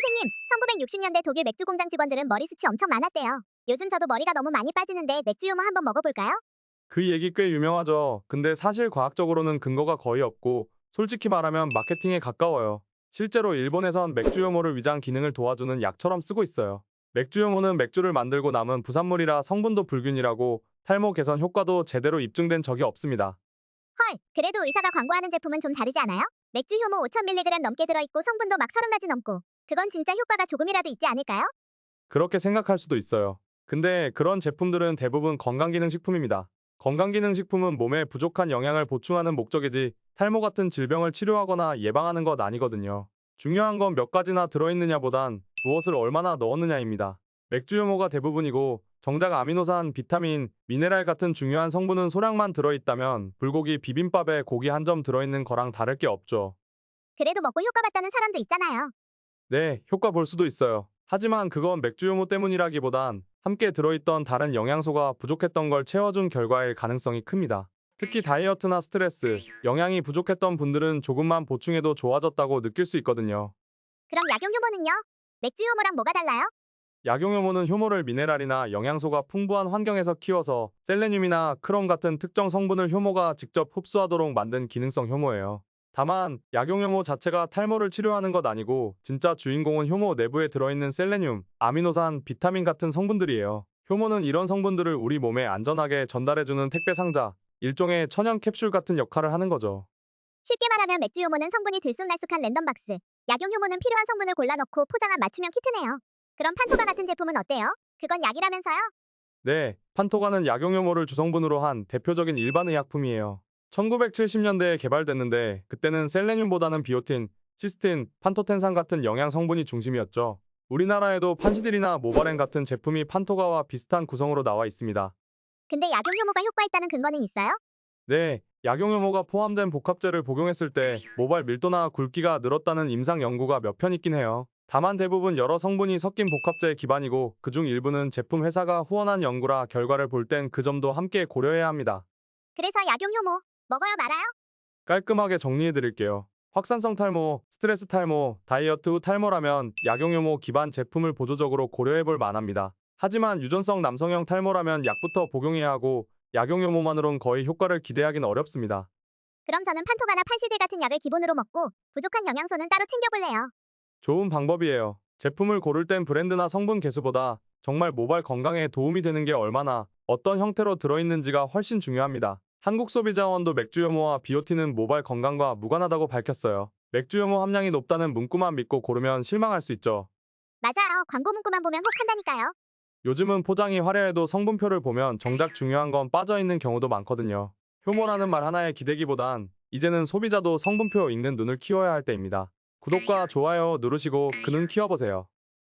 선생님, 1960년대 독일 맥주 공장 직원들은 머리 숱이 엄청 많았대요. 요즘 저도 머리가 너무 많이 빠지는데 맥주 효모 한번 먹어볼까요? 그 얘기 꽤 유명하죠. 근데 사실 과학적으로는 근거가 거의 없고 솔직히 말하면 마케팅에 가까워요. 실제로 일본에선 맥주효모를 위장 기능을 도와주는 약처럼 쓰고 있어요. 맥주효모는 맥주를 만들고 남은 부산물이라 성분도 불균이라고 탈모 개선 효과도 제대로 입증된 적이 없습니다. 헐, 그래도 의사가 광고하는 제품은 좀 다르지 않아요? 맥주 효모 5,000mg 넘게 들어있고 성분도 막 30가지 넘고. 그건 진짜 효과가 조금이라도 있지 않을까요? 그렇게 생각할 수도 있어요. 근데 그런 제품들은 대부분 건강기능식품입니다. 건강기능식품은 몸에 부족한 영양을 보충하는 목적이지 탈모 같은 질병을 치료하거나 예방하는 것 아니거든요. 중요한 건 몇 가지나 들어있느냐보단 무엇을 얼마나 넣었느냐입니다. 맥주 효모가 대부분이고 정작 아미노산, 비타민, 미네랄 같은 중요한 성분은 소량만 들어있다면 불고기 비빔밥에 고기 한 점 들어있는 거랑 다를 게 없죠. 그래도 먹고 효과 봤다는 사람도 있잖아요. 네, 효과 볼 수도 있어요. 하지만 그건 맥주 효모 때문이라기보단 함께 들어있던 다른 영양소가 부족했던 걸 채워준 결과일 가능성이 큽니다. 특히 다이어트나 스트레스, 영양이 부족했던 분들은 조금만 보충해도 좋아졌다고 느낄 수 있거든요. 그럼 약용 효모는요? 맥주 효모랑 뭐가 달라요? 약용효모는 효모를 미네랄이나 영양소가 풍부한 환경에서 키워서 셀레늄이나 크롬 같은 특정 성분을 효모가 직접 흡수하도록 만든 기능성 효모예요. 다만 약용효모 자체가 탈모를 치료하는 것 아니고 진짜 주인공은 효모 내부에 들어있는 셀레늄, 아미노산, 비타민 같은 성분들이에요. 효모는 이런 성분들을 우리 몸에 안전하게 전달해주는 택배 상자, 일종의 천연 캡슐 같은 역할을 하는 거죠. 쉽게 말하면 맥주 효모는 성분이 들쑥날쑥한 랜덤 박스, 약용 효모는 필요한 성분을 골라넣고 포장한 맞춤형 키트네요. 그럼 판토가 같은 제품은 어때요? 그건 약이라면서요? 네, 판토가는 약용효모를 주성분으로 한 대표적인 일반 의약품이에요. 1970년대에 개발됐는데 그때는 셀레늄보다는 비오틴, 시스틴, 판토텐산 같은 영양 성분이 중심이었죠. 우리나라에도 판시딜이나 모바렌 같은 제품이 판토가와 비슷한 구성으로 나와 있습니다. 근데 약용 효모가 효과 있다는 근거는 있어요? 네, 약용효모가 포함된 복합제를 복용했을 때 모발 밀도나 굵기가 늘었다는 임상 연구가 몇 편 있긴 해요. 다만 대부분 여러 성분이 섞인 복합제의 기반이고 그중 일부는 제품 회사가 후원한 연구라 결과를 볼 땐 그 점도 함께 고려해야 합니다. 그래서 약용 효모 먹어요 말아요? 깔끔하게 정리해 드릴게요. 확산성 탈모, 스트레스 탈모, 다이어트 후 탈모라면 약용효모 기반 제품을 보조적으로 고려해 볼 만합니다. 하지만 유전성 남성형 탈모라면 약부터 복용해야 하고 약용효모만으론 거의 효과를 기대하기는 어렵습니다. 그럼 저는 판토가나 판시들 같은 약을 기본으로 먹고 부족한 영양소는 따로 챙겨볼래요. 좋은 방법이에요. 제품을 고를 땐 브랜드나 성분 개수보다 정말 모발 건강에 도움이 되는 게 얼마나 어떤 형태로 들어있는지가 훨씬 중요합니다. 한국소비자원도 맥주효모와 비오틴은 모발 건강과 무관하다고 밝혔어요. 맥주효모 함량이 높다는 문구만 믿고 고르면 실망할 수 있죠. 맞아요. 광고 문구만 보면 혹 한다니까요. 요즘은 포장이 화려해도 성분표를 보면 정작 중요한 건 빠져있는 경우도 많거든요. 효모라는 말 하나에 기대기보단 이제는 소비자도 성분표 읽는 눈을 키워야 할 때입니다. 구독과 좋아요 누르시고 그 눈 키워보세요.